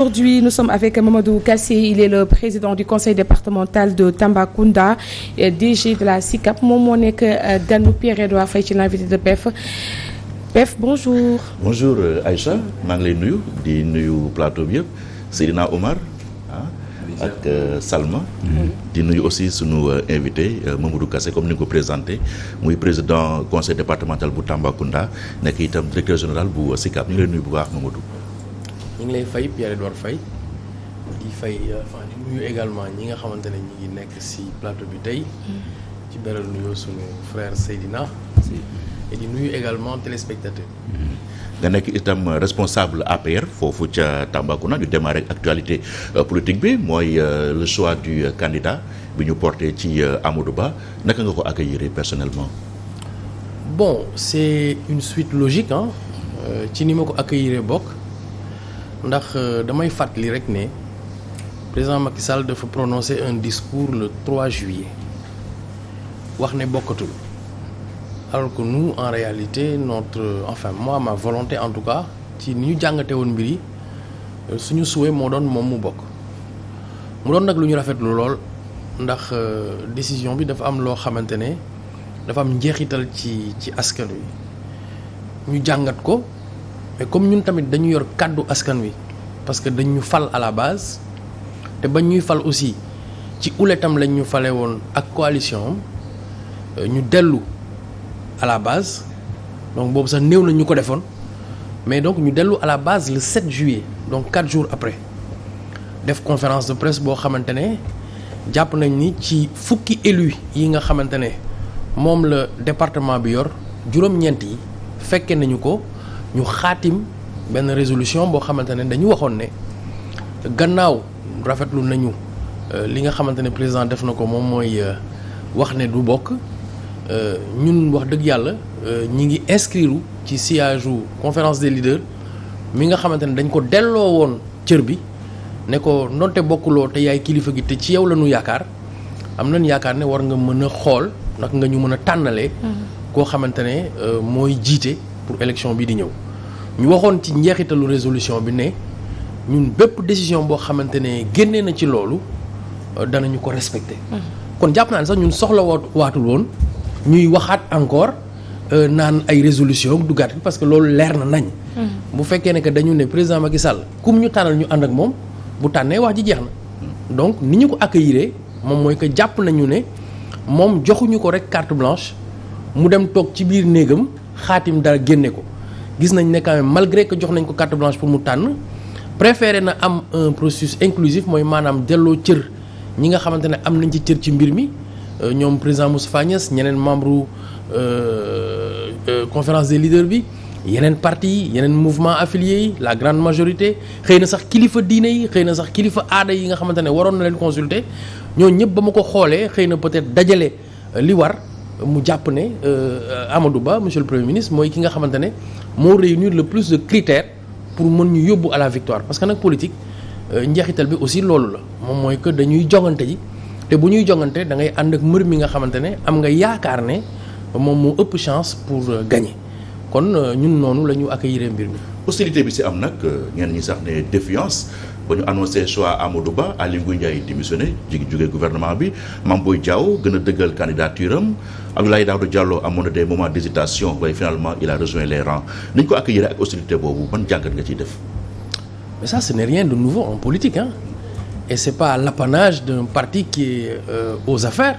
Aujourd'hui, nous sommes avec Mamadou Kassé, il est le président du conseil départemental de Tambacounda, DG de la SICAP. moom moo nekk ganu Pierre-Edouard Faye ci l'invité de PEF. PEF, bonjour. Bonjour Aïcha, maa ngi lay nuyu di nuyu plateau bi yëpp Seydina Omar ak Salma. di nuyu aussi sunu invité Mamadou Kassé comme ni nga ko présenté muy président conseil départemental bu Tambacounda nekk itam directeur général bu SICAP ñu ngi lay nuyu bu baax Mamadou. ñu ngi lay fay Pierre-Edouard Faye di fay di nuyu également ñi nga xamante ne ñi ngi nekk ci plateau bi tey ci beral nuyoo sunu frère Seydina et di nuyu également téléspectateurs. nga nekk itam responsable APR foofu ca Tambacounda ñu démarrer actualité politique bi mooy le choix du candidat bi ñu porté ci Amadou Ba naka nga ko accueillir personnellement. Bon, c'est une suite logique ci ni ma ko accueillir bokk. ndax damay fàttali rek ne président Macky Sall dafa prononcer un discours le 3 juillet wax ne bokkatul alors que nous en réalité moi ma volonté en tout cas ci ni ñu jàngate woon mbir yi suñu souhait moo doon moom mu bokk mu doon nag lu ñu rafetlu lool ndax décision bi dafa am loo xamante ne dafa am njeexital ci askan wi ñu jàngat ko. mais comme ñun tamit dañu yor kàddu askan wi parce que dañ ñu fal à la base te bañ ñuy fal aussi ci uletam lañ ñu fale woon ak coalition ñu dellu à la base donc boobu sax néew na ñu ko defoon mais donc ñu dellu à la base le 7 juillet donc 4 jours après def conférence de presse boo xamante ne jàpp nañ ni ci fukki élus yi nga xamante ne moom la département bi yor juróom-ñeent yi fekke nañu ko. ñu xaatim benn résolution boo xamante ne dañu waxoon ne gannaaw rafetlu nañu li nga xamante ne président def na ko moom mooy wax ne du bokk ñun wax dëgg yàlla ñi ngi inscrire ci sillage u conférence des leaders mi nga xamante ne dañ ko delloo woon cër bi ne ko ndonte bokkuloo te yaay kilifa gi te ci yow la ñu yaakaar am nañ yaakaar ne war nga mën a xool nag nga ñu mën a tànnalee koo xamante ne mooy jiite pour élection bi di ñëw ñu waxoon ci njeexitalu résolution bi ne ñun bépp décision boo xamante ne génnee na ci loolu danañu ko respecter. kon jàpp naa ne sax ñun soxla waatul woon ñuy waxaat encore naan ay résolution du gàtt parce que loolu leer na nañ. bu fekkee ne que dañu ne président Macky Sall kum ñu tànnal ñu ànd ak moom bu tànnee wax ji jeex na donc ni ñu ko accueillir moom mooy que jàpp nañu ne moom joxuñu ko rek carte blanche mu dem toog ci biir néegam. xaatim dara génne ko gis nañ ne quand même malgré que jox nañ ko carte blanche pour mu tànn préféré na am un processus inclusif mooy maanaam delloo cër ñi nga xamante ne am nañ ci cër ci mbir mi ñoom président Moustapha Niasse ñeneen membre conférence des leaders bi yeneen parti yi yeneen mouvement affiliés yi la grande majorité xëy na sax kilifa diine yi xëy na sax kilifa aada yi nga xamante ne waroon na leen consulter ñooñu ñëpp ba ma ko xoolee xëy na peut-être dajale li war mu jàpp ne Amadou Ba monsieur le premier ministre mooy ki nga xamante ne moo réunir le plus de critères pour mën ñu yóbbu à la victoire parce que nag politique njeexital bi aussi loolu la moom mooy que dañuy jongante ji te bu ñuy jongante da ngay ànd ak mbër mi nga xamante ne am nga yaakaar ne moom moo ëpp chance pour gagner kon ñun noonu la ñu accueillir mbir mi. hostilité bi ci am nag ñenn ñi sax ne défiance. ba ñu annoncé choix Amadou Ba Aly Ngouille Ndiaye démissionné jóge gouvernement bi Mame Boye Diao gën a dëggal candidature am Abdoulaye Daouda Diallo amoon na des moments d'hésitation waaye finalement il a rejoint les rangs ni ñu ko accueillir ak hostilité boobu ban jàngat nga ciy def. mais ça ce n'est rien de nouveau en politique et c'est pas l'apanage d'un parti qui est aux affaires.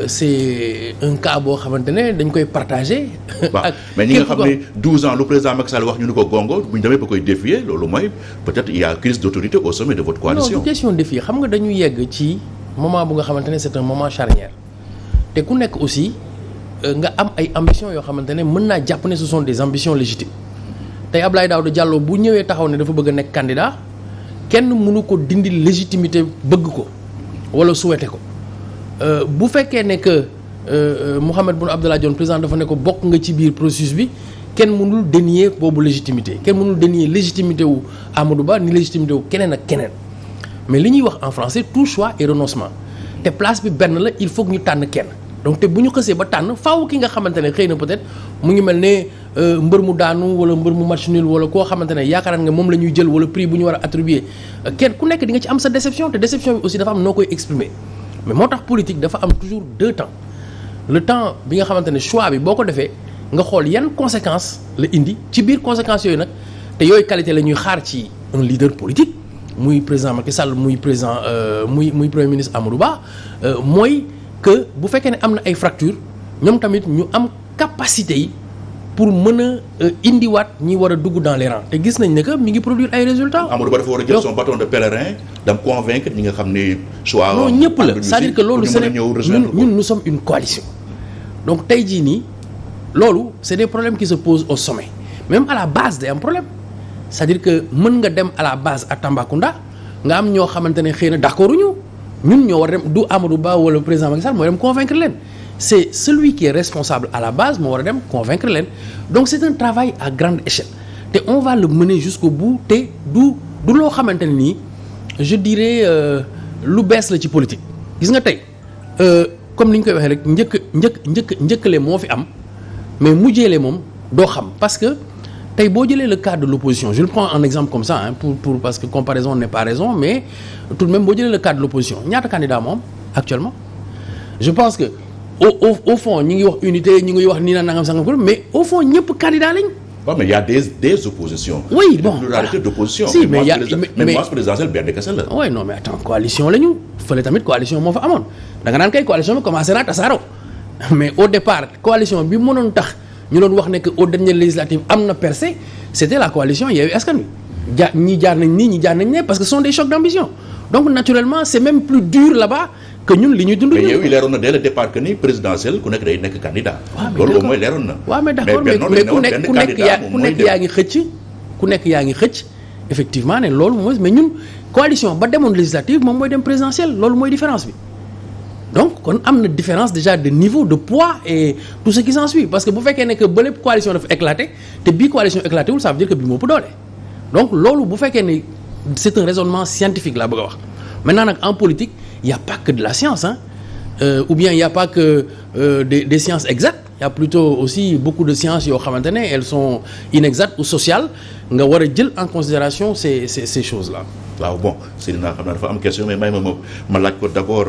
C'est un cas boo xamante ne dañ koy partager. ak mais ñi nga xam ne 12 ans lu président Macky Sall wax ñu ni ko gongo bu ñu demee ba koy défier loolu mooy peut-être il y a crise d'autorité au sommet de votre coalition. non du question défier xam nga dañu yegg ci moment bu nga xamante ne c'est un moment charnière te ku nekk aussi nga am ay ambitions yoo xamante ne mën naa jàpp ne ce sont des ambitions légitimes tey Abdoulaye Daouda Diallo bu ñëwee taxaw ne dafa bëgg a nekk candidat kenn mënu ko dindi légitimité bëgg ko wala souhaiter ko. bu fekkee ne que Mahammed Boun Abdallah Dionne président dafa ne ko bokk nga ci biir processus bi kenn mënul dénier boobu légitimité kenn mënul dénier légitimité wu Amadou Ba ni légitimité wu keneen ak keneen mais li ñuy wax en français tout choix et renoncement te place bi benn la il faut que ñu tànn kenn donc te bu ñu xësee ba tànn faaw ki nga xamante ne xëy na peut-être mu ngi mel ne mbër mu daanu wala mbër mu match nul wala koo xamante ne yaakaar nga moom la ñuy jël wala prix bu ñu war a attribuer kenn ku nekk di nga ci am sa déception te déception bi aussi dafa am noo koy exprimer mais moo tax politique dafa am toujours 2 temps le temps bi nga xamante ne choix bi boo ko defee nga xool yan conséquences la indi ci biir conséquences yooyu nag te yooyu qualité la ñuy xaar ci un leader politique muy président Macky Sall muy président muy premier ministre Amadou Ba mooy que bu fekkee ne am na ay fractures ñoom tamit ñu am capacité yi pour mën a indiwaat ñi war a dugg dans les rangs te gis nañ ne que mi ngi produire ay résultats. Amadou Ba dafa war a jël son bâton de pèlerin dam convaincre ñi nga xam ne choix. non ñëpp la c'est-à-dire que loolu ñun nous sommes une coalition. donc tey jii nii loolu c'est des problèmes qui se posent au sommet même à la base day am problème c'est-à-dire que mën nga dem à la base à Tambacounda nga am ñoo xamante ne xëy na d'accorduñu ñun ñoo war a dem du Amadou Ba wala président Macky Sall mooy dem convaincre leen c'est celui qui est responsable à la base moo war a dem convaincre leen donc c'est un travail à grande échelle te on va le mener jusqu'au bout te du loo xamante ne nii je dirais lu bees la ci politique gis nga tey comme ni ñu koy waxee rek njëkkale moo fi am mais mujjeele moom doo xam parce que tey boo jëlee le cas de l'opposition je le prends en exemple comme ça hein, pour parce que comparaison n'est pas raison mais tout de même boo jëlee le cas de l'opposition ñaata candidat moom actuellement je pense que au fond ñi ngi wax unité ñi ngi wax nii na nangam sangam mais au fond ñëpp candidat lañ. waaw mais il y a des oppositions. oui bon pluralité d'opposition. si mais mais mouvance présidentielle benn kese la. oui non mais attends coalition la ñu fële tamit coalition moo fa amoon da nga naan kay coalition bi commencé naa tasaaroo mais au départ coalition bi mënoon tax ñu doon wax ne que aux dernières législatives am na percée c'était la coalition Yewwi Askan Wi ñii jaar nañ nii ñi jaar nañ ne parce que ce sont des chocs d'ambition donc naturellement c'est même plus dur là-bas que ñun li ñuy dund. mais yow il leeroon na dès le départ que ni présidentiel ku nekk day nekk candidat. loolu mooy leeroon na. waaw mais d'accord mais ku nekk yaa ngi xëcc effectivement ne loolu mooy mais ñun coalition ba demoon législative moom mooy dem présidentielle loolu mooy différence bi. donc kon am na différence déjà de niveau de poids et tout ce qui s'ensuit parce que bu fekkee ne que bële coalition dafa éclaté te bii coalition éclaté wul ça veut dire que bii moo ëpp doole donc loolu bu fekkee ne c'est un raisonnement scientifique laa bëgg a wax maintenant nag en politique il y a pas que de la science hein ou bien il y a pas que des sciences exactes il y a plutôt aussi beaucoup de sciences yoo xamante ne elles sont inexactes ou sociales nga war a jël en considération ces choses là. waaw bon Seydina xam naa dafa am question mais may ma laaj ko d'abord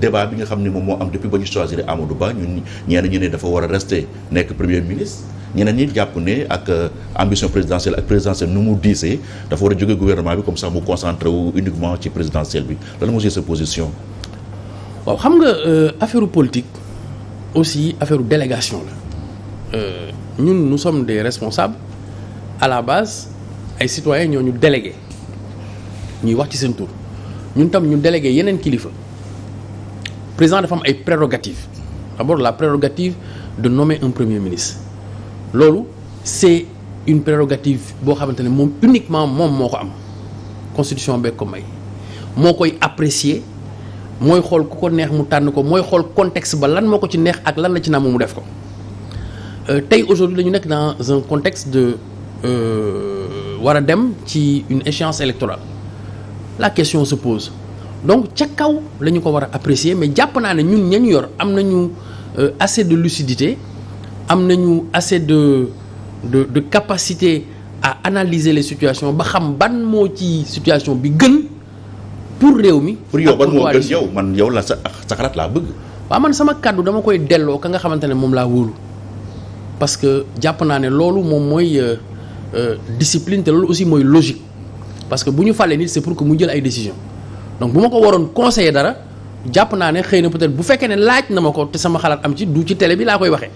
débat bi nga xam ne moom moo am depuis ba ñu choisir Amadou Ba ñun ñeneen ñi ne dafa war a rester nekk premier ministre ñeneen ñi jàpp ne ak ambition présidentielle ak présidentielle nu mu diisee dafa war a jóge gouvernement bi comme ça mu concentré wu uniquement ci présidentielle bi lan moo ci sa position. waaw xam nga affaire politique aussi affaire délégation la ñun nous sommes des responsables à la base ay citoyens ñoo ñu délégué. ñuy wax ci seen tur ñun tam ñu délégué yeneen kilifa président dafa am ay prérogatives d'abord la prérogative de nommer un premier ministre loolu c'est une prérogative boo xamante ne moom uniquement moom moo ko am constitution beeg ko may moo koy apprécier mooy xool ku ko neex mu tànn ko mooy xool contexte ba lan moo ko ci neex ak lan la ci naam mu def ko tey aujourd'hui dañu nekk dans un contexte de war a dem ci une échéance électorale la question se pose donc ca kaw la ñu ko war a apprécier mais jàpp naa ne ñun ñañu yor am nañu assez de lucidité am nañu assez de capacité à analyser les situations ba xam ban moo ci situation bi gën pour réew mi. pour yow ban moo gën yow man yow la sa xalaat laa bëgg. waaw man sama kàddu dama koy delloo ka nga xamante ne moom laa wóolu parce que jàpp naa ne loolu moom mooy discipline te loolu aussi mooy logique. parce que bu ñu fàllee nit c'est pour que mu jël ay décisions donc bu ma ko waroon conseiller dara jàpp naa ne xëy na peut-être bu fekkee ne laaj na ma ko te sama xalaat am ci du ci télé bi laa koy waxee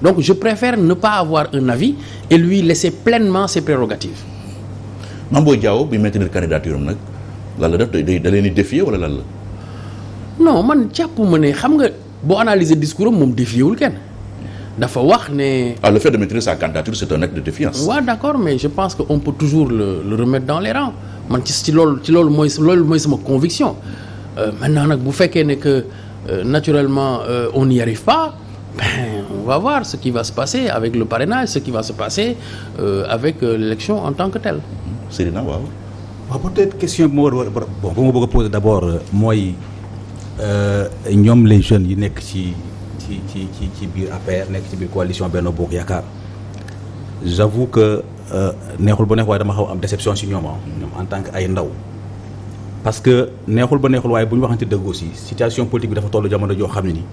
donc je préfère ne pas avoir un avis et lui laisser pleinement ses prérogatives. Mame Boye Diao bi maintenir candidature am nag lan la def da leen di défier wala lan la. non man jàpp ma ne xam nga boo analyser discours am moom défier wul kenn. dafa wax ne. le fait de maintenir sa candidature c'est un acte de défiance. waaw d'accord mais je pense que on peut toujours le remettre dans les rangs man ci loolu mooy sama conviction maintenant nag bu fekkee ne que naturellement on n'y arrive pas ben on va voir ce qui va se passer avec le parrainage ce qui va se passer avec l'élection en tant que telle. Seydina waaw. waaw peut-être question bi ma war bu ma bëgg a poser d'abord mooy ñoom les jeunes yi nekk ci ci biir APR nekk ci biir coalition Benno Bokk Yaakaar j'avoue que neexul ba neex waaye dama xaw am déception ci ñoom en tant que ay ndaw parce que neexul ba neexul waaye bu ñu waxante dëgg aussi situation politique bi dafa tollu jamono joo xam ne ni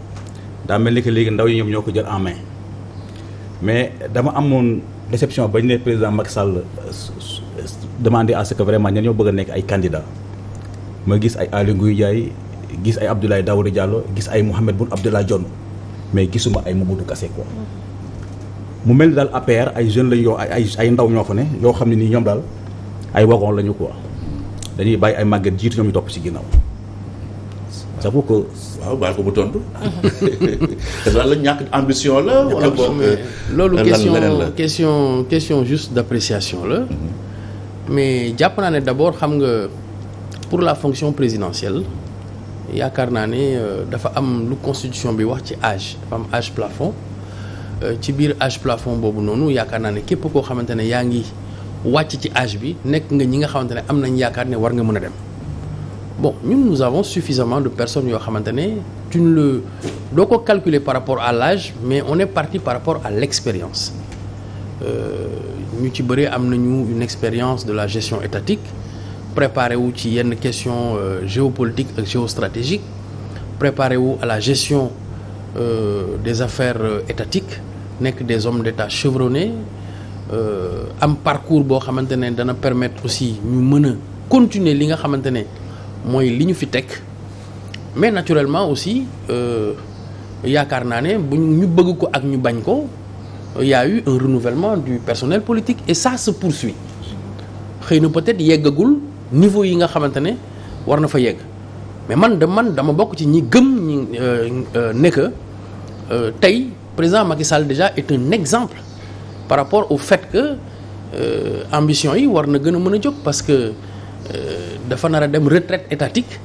daa mel ni que léegi ndaw yi ñoom ñoo ko jël en main mais dama amoon déception bañ ne président Macky Sall demandé à ce que vraiment ñan ñoo bëgg a nekk ay candidats ma gis ay Aly Ngouille Ndiaye gis ay Abdoulaye Daouda Diallo gis ay Mahammed Boun Abdallah Dionne mais gisuma ay Mamadou Kassé quoi mu mel ni daal APR ay jeunes lañ yoo ay ndaw ñoo fa ne yoo xam ne nii ñoom daal ay wagon lañu quoi dañuy bàyyi ay màgget jiitu ñoom ñu topp ci ginnaaw j'avoue que waaw baal ko bu tontu daal la ñàkk ambition la wala boog loolu question juste d'appréciation la mais jàpp naa ne d'abord xam nga pour la fonction présidentielle yaakaar naa ne dafa am lu constitution bi wax ci âge dafa am âge plafond ci biir âge plafond boobu noonu yaakaar naa ne képp koo xamante ne yaa ngi wàcc ci âge bi nekk nga ñi nga xamante ne am nañ yaakaar ne war nga mën a dem bon ñun nous avons suffisamment de personnes yoo xamante ne doo ko calculer par rapport à l'âge mais on est parti par rapport à l'expérience ñu ci bëri am nañu une expérience de la gestion étatique préparé wu ci yenn question géopolitique ak géostratégique préparé wu à la gestion des affaires étatiques nekk des hommes d'État chevronnés am parcours boo xamante ne dana permettre aussi ñu mën a continuer li nga xamante ne mooy li ñu fi teg mais naturellement aussi yaakaar naa ne bu ñu bëgg ko ak ñu bañ ko y a eu un renouvellement du personnel politique et ça se poursuit xëy na peut-être yeggagul niveau yi nga xamante ne war na fa yegg mais man dama bokk ci ñi gëm ñi ne que tey président Macky Sall déjà est un exemple par rapport au fait que ambition yi war na gën a mën a jóg parce que dafa nar a dem retraite étatique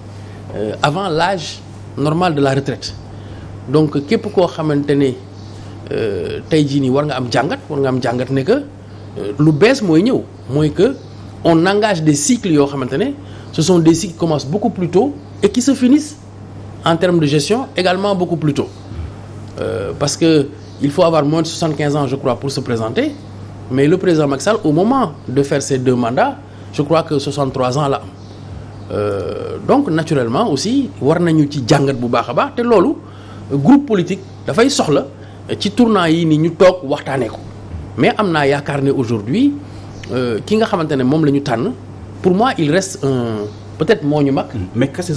avant l'âge normal de la retraite donc képp koo xamante ne tey jii nii war nga am jàngat ne que lu bees mooy ñëw mooy que on engage des cycles yoo xamante ne ce sont des cycles qui commencent beaucoup plus tôt et qui se finissent en termes de gestion également beaucoup plus tôt parce que il faut avoir moins de 75 ans je crois pour se présenter mais le président Macky Sall au moment de faire ses 2 mandats je crois que 63 ans la am donc naturellement aussi war nañu ci jàngat bu baax a baax te loolu groupe politique dafay soxla ci tournant yi ni ñu toog waxtaanee ko mais am naa yaakaar ne aujourd'hui ki nga xamante ne moom la ñu tànn pour moi il reste un peut-être moo ñu mag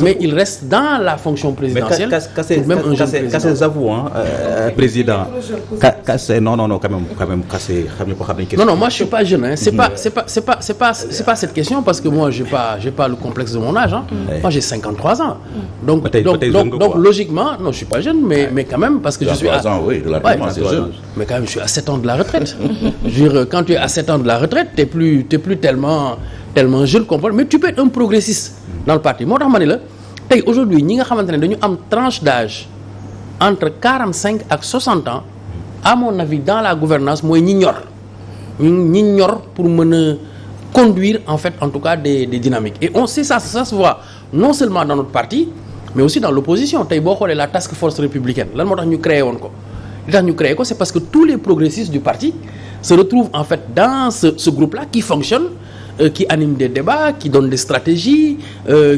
mais il reste dans la fonction présidentielle même un jeune président Kassé j'avoue président Kassé non quand même Kassé xam ko xam nañ non moi je suis pas jeune hein. c'est pas cette question parce que moi j'ai pas le complexe de mon âge hein. Moi j'ai 53 ans donc logiquement non je suis pas jeune mais quand même parce que je suis à mais quand même je suis à 7 ans de la retraite je veux dire quand tu es à 7 ans de la retraite t'es plus tellement jeune comprendre mais tu peux être un progressiste dans le parti moo tax ma ne la tey aujourd'hui ñi nga xamante ne dañu am tranche d'âge entre 45 ak 60 ans à mon avis dans la gouvernance mooy ñi ñor pour mën a conduire en fait en tout cas des dynamiques et on sait ça se voit non seulement dans notre parti mais aussi dans l'opposition tey boo xoolee la task force républicaine lan moo tax ñu créé woon ko li tax ñu créé ko c'est parce que tous les progressistes du parti se retrouvent en fait dans ce groupe-là qui fonctionne qui anime des débats qui donne des stratégies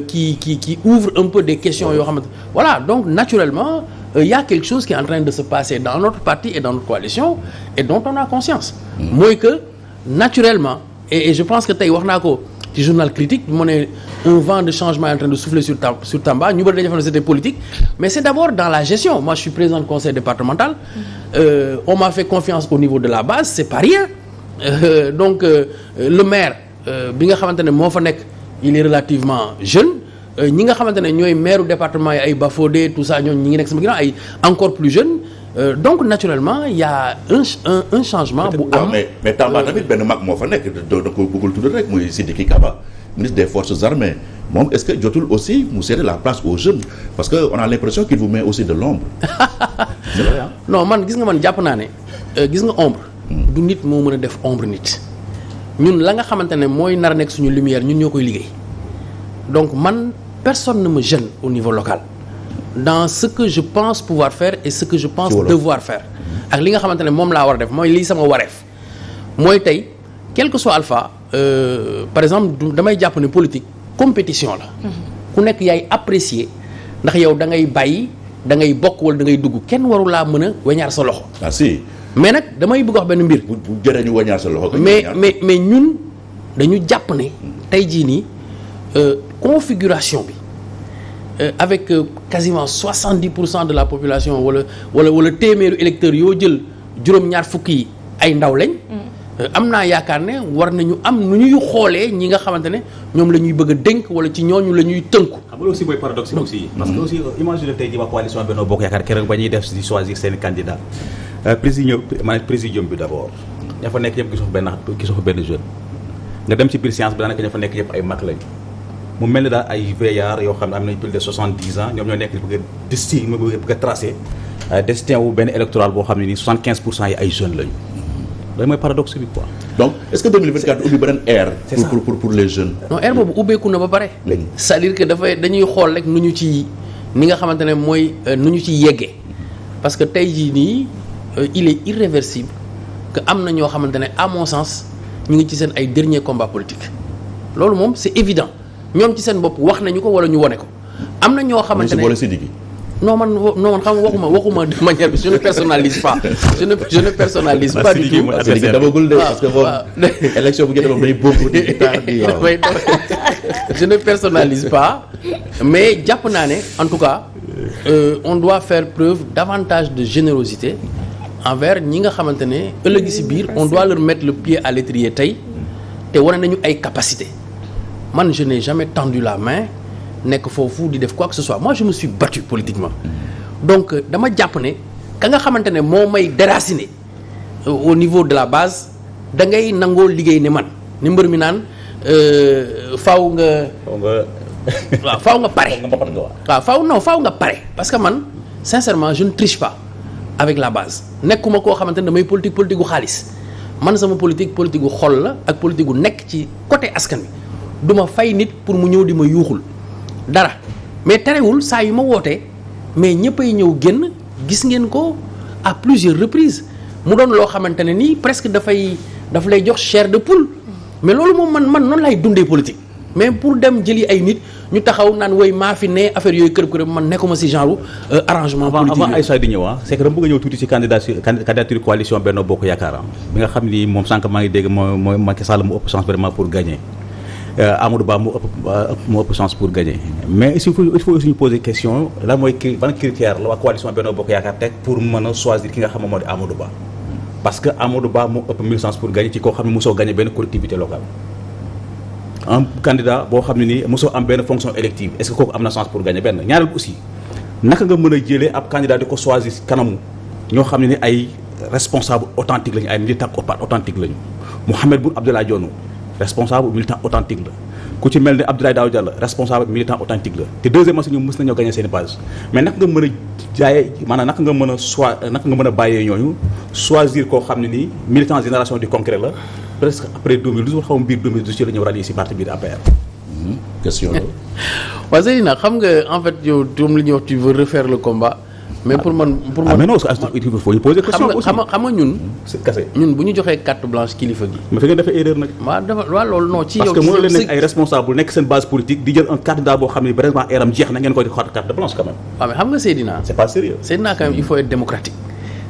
qui ouvre un peu des questions yoo xamante voilà donc naturellement il y a quelque chose qui est en train de se passer dans notre parti et dans notre coalition et dont on a conscience mooy que naturellement et je pense que tey wax naa ko ci journal critique mu ne un vent de changement est en train de souffler sur Tamba ñu bëri dañu defoon ne c'était politique mais c'est d'abord dans la gestion moi je suis président du conseil départemental on m'a fait confiance au niveau de la base c'est pas rien donc le maire bi nga xamante ne moo fa nekk il est relativement jeune ñi nga xamante ne ñooy maire département yi ay Bafodé tout ça ñooñu ñi ngi nekk sama ginnaaw ay encore plus jeunes donc naturellement il y a un changement bu am mais Tamba tamit benn mag moo fa nekk da ko bëggul tudd rek muy Sidiki Kaba ministre des forces armées moom est-ce que jotul aussi mu céder la place aux jeunes parce que on a l'impression qu'il vous met aussi de l'ombre c'est vrai hein? Non man gis nga man jàpp naa ne gis nga ombre du nit moo mën a def ombre nit ñun la nga xamante ne mooy nar a nekk suñu lumière ñun ñoo koy liggéey donc man personne ne me gêne au niveau local dans ce que je pense pouvoir faire et ce que je pense devoir faire ak li nga xamante ne moom laa war a def mooy lii sama wareef mooy tey quel que soit alpha par exemple damay jàpp ne politique compétition la ku nekk yaay apprécier ndax yow da ngay bàyyi da ngay bokk wala da ngay dugg kenn waru laa mën a weñaar sa loxo si mais nag damay bëgg wax benn mbir bu jëree ñu weñaar sa loxo mais ñun dañu jàpp ne tey jii nii configuration bi avec quasiment 70% de la population wala téeméeru électeurs yoo jël juróom-ñaar fukk yi ay ndaw lañ. am naa yaakaar ne war nañu am nu ñuy xoolee ñi nga xamante ne ñoom la ñuy bëgg a dénk wala ci ñooñu la ñuy tënku. xam nga aussi mooy paradoxe aussi. parce que aussi imagine tey jii waa coalition Benno Bokk Yaakaar keroog ba ñuy def di choisir seen candidat présidium bi d' abord ña fa nekk ñëpp gisoo fa benn jeune nga dem ci biir science bi daanaka ña fa nekk yëpp ay mag lañ. mu mel ni daal ay vieillards yoo xam ne am nañ plus de 70 ans ñoom ñoo nekk bëgg a tracé destin wu benn électoral boo xam ne nii 75% yi ay jeunes lañu loolu mooy paradoxe bi quoi. donc est-ce que 2024 ubbi beneen ère. pour les jeunes. non ère boobu ubbeeku na ba pare. c'est-à-dire que dañuy xool rek nu ñu ci ni nga xamante ne mooy nu ñu ci yeggee parce que tey jii nii il est irréversible que am na ñoo xamante ne à mon sens ñu ngi ci seen ay derniers combats politiques loolu moom c'est évident. ñoom ci seen bopp wax nañu ko wala ñu wone ko am na ñoo xamante ne non man xam nga waxuma de manière bi je ne personnalise pas je ne personnalise pas du tout damagul de parce que moom élection bu jotee moom day bokk di guitare di je ne personnalise pas mais jàpp naa ne en tout cas on doit faire preuve davantage de générosité envers ñi nga xamante ne ëllëg si biir on doit leur mettre le pied à l'étrier tey te wane nañu ay capacité man je n'ai jamais tendu la main nekk foofu di def quoi que ce soit moi je me suis battu politiquement donc dama jàpp ne ka nga xamante ne moo may déraciner au niveau de la base da ngay nangoo liggéey ne man ni mbër mi naan faaw nga pare waaw faaw nga pare parce que man sincèrement je ne triche pas avec la base nekkuma koo xamante ne damay politique gu xaalis man sama politique gu xol la ak politique gu nekk ci côté askan wi duma fay nit pour mu ñëw di ma yuuxul dara mais terewul saa yu ma wootee mais ñëppay ñëw génn gis ngeen ko à plusieurs reprises mu doon loo xamante ne nii presque daf lay jox chair de poule mais loolu moom man noonu lay dundee politique mais pour dem jëli ay nit ñu taxaw naan woy maa fi ne affaire yooyu kërëb man nekkuma ci genre arrangement politique avant Aïssa di ñëw c'est que dama bëgg a ñëw tuuti ci candidature coalition Benno Bokk Yaakaar bi nga xam ni moom sànq maa ngi dégg mooy Macky Sall mu ëpp chance vraiment pour gagner Amadou Ba mu ëpp chance pour gagner mais il faut aussi ñu poser question lan mooy ban critère la waa coalition Benno Bokk Yaakaar teg pour mën a choisir ki nga xam ne moo di Amadou Ba parce que Amadou Ba mu ëpp 1000 chance pour gagner ci koo xam ne mosoo gagner benn collectivité locale un candidat boo xam ne nii mosoo am benn fonction élective est-ce que kooku am na chance pour gagner benn ñaareel aussi naka nga mën a jëlee ab candidat di ko choisir kanamu ñoo xam ne ni ay responsable authentique lañu ay militant authentique lañu Mouhamed Boun Abdallah Dionne responsable militant authentique la ku ci mel ni Abdoulaye Daouda Diallo responsable militant authentique la te deuxièmement si ñoom mës nañoo gagner seen base mais naka nga mën a jaayee maanaam naka nga mën a bàyyee ñooñu choisir koo xam ne nii militant génération du concret la presque après 2012 xaw ma biir 2012 ci la ñëw rallier si parti biir APR. question la. waaw Seydina xam nga en fait yow tuum li ñuy wax tu veux refaire le combat. mais pour man mais non il faut ñu poser question aussi xam nga ñun. c'est cassé ñun bu ñu joxee carte blanche kilifa gi. mais fi nga defee erreur nag. waaw loolu non ci yow. parce que mënoo leen nekk ay responsable nekk seen base politique di jël un candidat boo xam ne vraiment eram jeex na ngeen koy di xaar carte blanche quand même. waaw mais xam nga Seydina. c'est pas sérieux. Seydina quand même il faut être démocratique.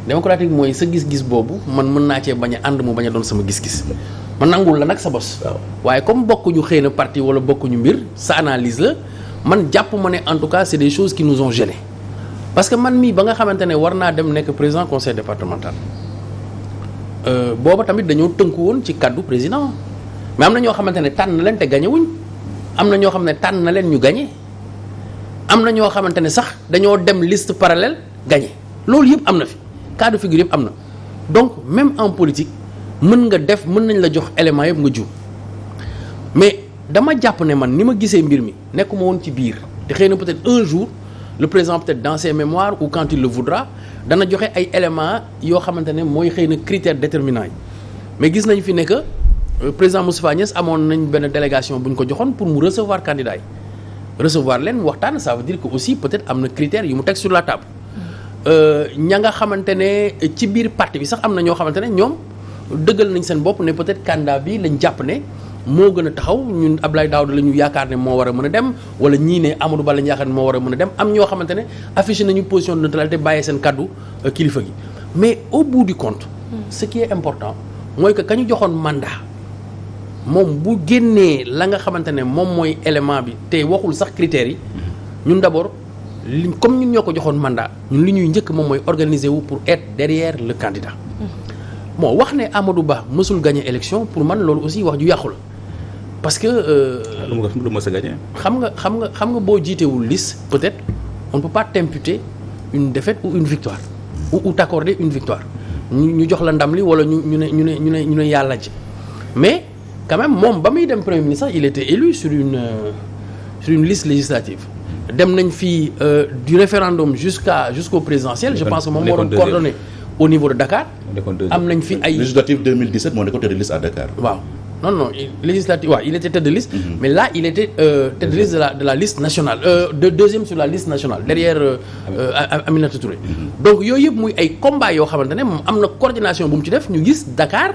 démocratique mooy sa gis-gis boobu man mën naa cee bañ a ànd mu bañ a doon sama gis-gis. man nangul la nag sa bos. waaye comme bokkuñu xëy na parti wala bokkuñu mbir sa analyse la man jàpp ma ne en tout cas c'est des choses qui nous ont gênés. parce que man mii ba nga xamante ne war naa dem nekk président conseil départemental booba tamit dañoo tënku woon ci kaddu président mais am na ñoo xamante ne tànn na leen te gañe wuñ am na ñoo xam ne tànn na leen ñu gañe am na ñoo xamante ne sax dañoo dem liste parallèle gañe loolu yëpp am na fi cas de figure yëpp am na donc même en politique mën nañ la jox élément yëpp nga juum mais dama jàpp ne man ni ma gisee mbir mi nekkuma woon ci biir te xëy na peut-être un jour le président peut-être dans ses mémoires ou quand il le voudra dana joxe ay éléments yoo xamante ne mooy xëy na critères déterminants yi mais gis nañ fi ne que président Moustapha Niasse amoon nañ benn délégation bu ñu ko joxoon pour mu recevoir candidat yi recevoir leen waxtaan ça veut dire que aussi peut-être am na critères yu mu teg sur la table ña nga xamante ne ci biir parti bi sax am na ñoo xamante ne ñoom dëggal nañ seen bopp ne peut-être candidat bi lañ jàpp ne moo gën a taxaw ñun Abdoulaye Daouda la ñu yaakaar ne moo war a mën a dem wala ñii ne Amadou Ba la ñu yaakaar ne moo war a mën a dem am ñoo xamante ne affiché nañu position de neutralité bàyyee seen kaddu kilifa gi mais au bout du compte ce qui est important mooy que ka ñu joxoon mandat moom bu génnee la nga xamante ne moom mooy élément bi te waxul sax critères yi ñun d'abord comme ñun ñoo ko joxoon mandat ñun li ñuy njëkk moom mooy organiser wu pour être derrière le candidat bon wax ne Amadou Ba mësul gagner élection pour man loolu aussi wax ju yàqu la parce que lu mës a gagner xam nga boo jiitewul liste peut-être on ne peut pas t'imputer une défaite ou une victoire ou t'accorder une victoire ñu jox la ndam li wala ñu ne yàlla ji mais quand même moom ba muy dem premier ministre il était élu sur une liste législative dem nañ fii du référendum jusqu'au présidentiel je pense que moom moo doon coordonné au niveau de Dakar am nañ fi ay législative 2017 moo nekkoon tête de liste à Dakar waaw non législative waaw il était tête de liste mais là il était tête de liste de la liste nationale deuxième sur la liste nationale derrière Aminata Touré donc yooyu yëpp muy ay combat yoo xamante ne moom am na coordination bu mu ci def ñu gis Dakar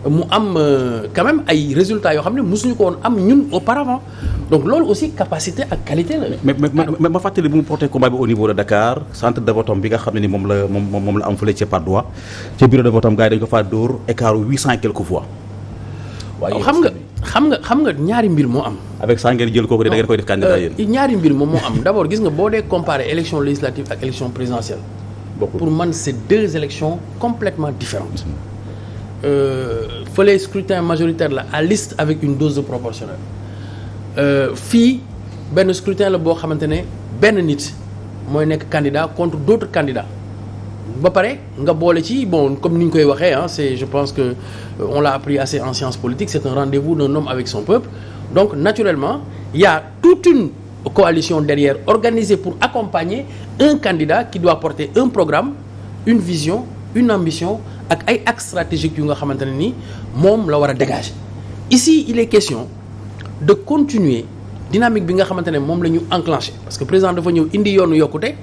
mu am quand même ay résultats yoo xam ne mosuñu ko woon am ñun auparavant donc loolu aussi capacité ak qualité la. mais ma fàttali bu mu porté combat bi au niveau de Dakar centre de vote bi nga xam ne ni moom la am fële ca Patte d'Oie ca bureau de vote am gars yi dañu ko faa dóor écart 800 et quelques voix. waaye xam nga ñaari mbir moo am. avec ça ngeen jël kooku de da ngeen koy def candidat yéen. ñaari mbir moom moo am d'abord gis nga boo dee comparer élection législative ak élection présidentielle. pour man c'est deux élections complètement différentes. fële scrutin majoritaire la à liste avec une dose de proportionnelle fii benn scrutin la boo xamante ne benn nit mooy nekk candidat contre d'autres candidats ba pare nga boole ci bon comme ni ñu koy waxee c'est je pense que on l'a appris assez en sciences politiques c'est un rendez-vous d'un homme avec son peuple donc naturellement il y a toute une coalition derrière organisée pour accompagner un candidat qui doit porter un programme une vision une ambition ak ay axes stratégiques yu nga xamante ne ni moom la war a dégager ici il est question de continuer dynamique bi nga xamante ne moom la ñu enclenché parce que président dafa ñëw indi yoonu yokkute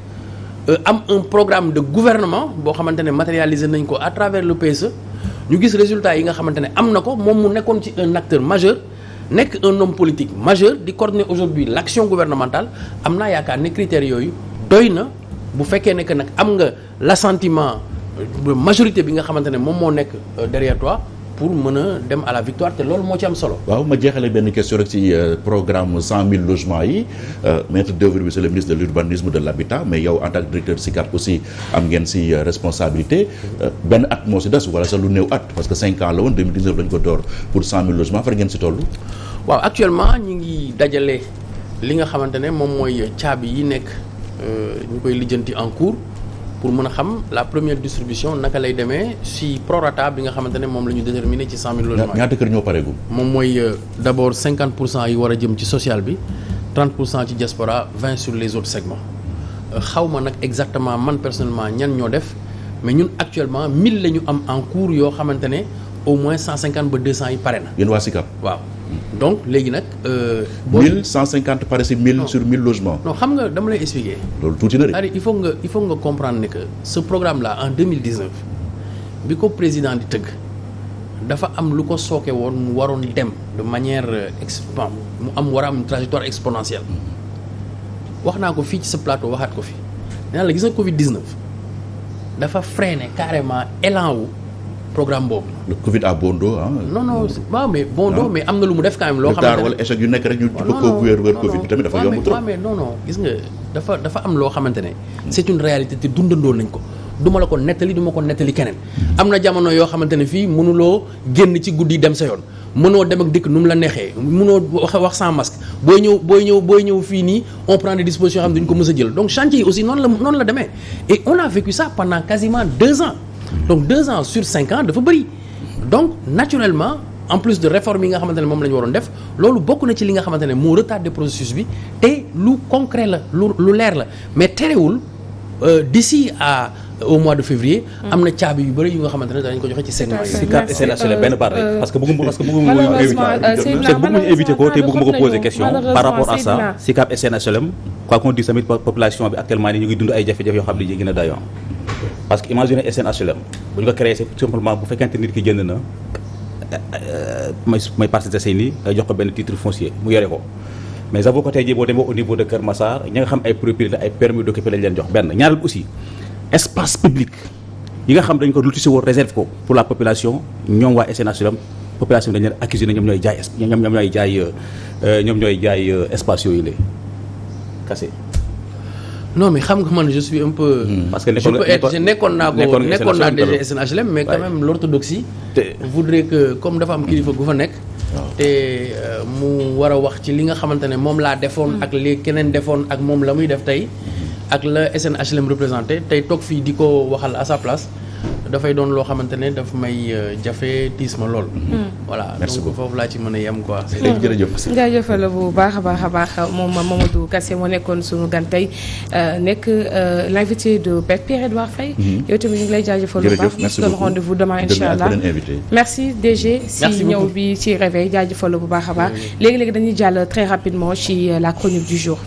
am un programme de gouvernement boo xamante ne matérialisé nañ ko à travers le PSE ñu gis résultats yi nga xamante ne am na ko moom mu nekkoon ci un acteur majeur nekk un homme politique majeur di coordonner aujourd'hui l'action gouvernementale am naa yaakaar ne critères yooyu doy na bu fekkee ne que nag am nga l'assentiment majorité bi nga xamante ne moom moo nekk derrière toi pour mën a dem à la victoire te loolu moo ci am solo. waaw ma jeexale benn question rek ci programme 100 000 logements yi maître d'œuvre bi c'est le ministre de l'urbanisme de l'habitat mais yow en tant que directeur SICAP aussi am ngeen ci responsabilité benn at moo ci des wala sax lu néew at parce que 5 ans la woon 2019 lañu ko door pour 100 000 logements far ngeen ci toll. waaw actuellement ñu ngi dajale li nga xamante ne moom mooy caabi yi nekk ñu koy lijjanti en cours. pour mën a xam la première distribution naka lay demee si prorata bi nga xamante ne moom la ñu déterminé ci 100 000 logements. ñaata kër ñoo pareegum. moom mooy d'abord 50% yi war a jëm ci social bi 30% ci diaspora 20 sur les autres segments xaw ma nag exactement man personnellement ñan ñoo def mais ñun actuellement 1000 la ñu am en cours yoo xamante ne au moins 150 ba 200 yi pare na. yéen waa SICAP. waaw donc léegi nag. 1150 pare si 1000 sur 1000 logements. non xam nga dama lay expliquer. loolu tuuti na de. il faut nga comprendre ne que ce programme là en 2019 bi ko président di tëgg dafa am lu ko sooke woon mu waroon dem de manière war a am une trajectoire exponentielle wax naa ko fii ci sa plateau waxaat ko fi nee naa la gis nga Covid 19 dafa freiner carrément élan wu. programme boobu. le Covid à bon dos ah. non waaw mais bon dos mais am na lu mu def quand même loo xam ne wala échec yu nekk rek ñu bëgg ko wéer Covid bi tamit dafa yomb trop. mais non gis nga dafa am loo xamante ne. c'est une réalité te dundandoo nañ ko. duma la ko nettali duma ko nettali keneen. am na jamono yoo xamante ne fii mënuloo génn ci guddi dem sa yoon mënoo dem ak dikk nu mu la neexee mënoo wax sans masque booy ñëw fii nii on prend des dispositions xam ne duñ ko mës a jël donc chantier yi aussi noonu la demee et on a vécu ça pendant quasiment 2 ans. donc 2 ans sur 5 ans dafa bëri donc naturellement en plus de réforme yi nga xamante ne moom la ñu waroon def loolu bokk na ci li nga xamante ne moo retardé processus bi te lu concret la lu leer la mais terewul d'ici à au mois de février. am na caabi yu bëri yu nga xamante ne danañ ko joxe ci segment yi. SICAP SNHLM benn baat rek parce que bëgguma éviter ko te bëgguma ko poser question par rapport à ça SICAP SNHLM quoi qu'on dise tamit population bi actuellement ni ñu ngi dund ay jafe-jafe yoo xam ne jéggi na dayoo parce que imaginez SNHLM bu ñu ko créé c'est tout simplement bu fekkente nit ki jënd na may Parcelles Assainies ngay jox ko benn titre foncier mu yore ko mais j'avoue que tey jii boo demee au niveau de Kër Massar ñi nga xam ay propriété ay permis d'occuper lañ leen jox benn ñaareel aussi espace public yi nga xam dañ ko lotissé woon réserve ko pour la population ñoom waa SNHLM population dañ leen accusé na ñoom ñooy jaay espace yooyu la kase. non mais xam nga man je suis un peu. parce que nekkoon naa déjà SNHLM mais quand même l'orthodoxie voudrait que comme dafa am kilifa gu fa nekk. te mu war a wax ci li nga xamante ne moom laa defoon ak li keneen defoon ak moom la muy def tey ak la SNHLM représenté tey toog fii di ko waxal à sa place dafay doon loo xamante ne daf may jafe tiis ma lool. voilà donc foofu laa ci mën a yem quoi. jërëjëf jaajëfal bu baax a baax moom Mamadou Kassé moo nekkoon sunu gan tey nekk l'invité de Pierre-Edouard Faye. yow tamit ñu ngi lay jaajëfal bu baax. merci beaucoup rendez-vous demain incha allah merci DG. si ñëw bi ci réveil jaajëfal bu baax a baax. léegi dañuy jàll très rapidement ci la chronique du jour.